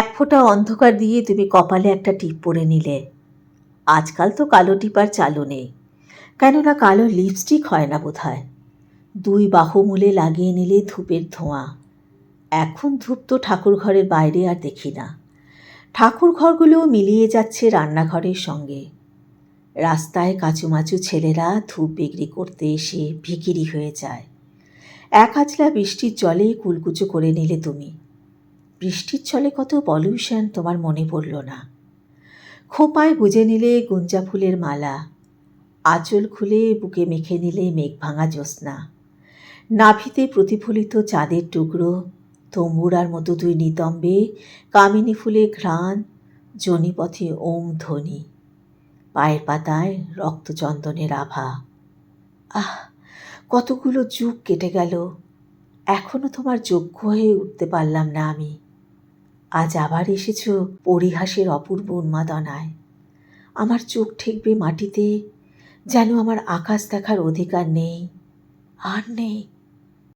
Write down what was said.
এক ফোঁটা অন্ধকার দিয়ে তুমি কপালে একটা টিপ পরে নিলে। আজকাল তো কালো টিপ আর চালু নেই, কেননা কালো লিপস্টিক হয় না বোধহয়। 2 বাহুমূলে লাগিয়ে নিলে ধূপের ধোঁয়া। এখন ধূপ তো ঠাকুর ঘরের বাইরে আর দেখি না। ঠাকুর ঘরগুলোও মিলিয়ে যাচ্ছে রান্নাঘরের সঙ্গে। রাস্তায় কাচুমাচু ছেলেরা ধূপ বিক্রি করতে এসে ভিখিরি হয়ে যায়। এক আঁচলা বৃষ্টির জলে কুলকুচো করে নিলে তুমি। বৃষ্টির জলে কত পলিউশন তোমার মনে পড়ল না। খোঁপায় গুজে নিলে গুঞ্জা ফুলের মালা। আঁচল খুলে বুকে মেখে নিলে মেঘ ভাঙা জ্যোৎস্না। নাভিতে প্রতিফলিত চাঁদের টুকরো, তম্বুরার মতো 2 নিতম্বে কামিনী ফুলের ঘ্রাণ, জনিপথে ওম ধ্বনি, পায়ের পাতায় রক্তচন্দনের আভা। আহ, কতগুলো যুগ কেটে গেল, এখনো তোমার যোগ্য হয়ে উঠতে পারলাম না আমি। আজ আবার এসেছ পরিহাসের অপূর্ব উন্মাদনায়। আমার চোখ ঠেকবে মাটিতে, যেন আমার আকাশ দেখার অধিকার নেই, আর নেই।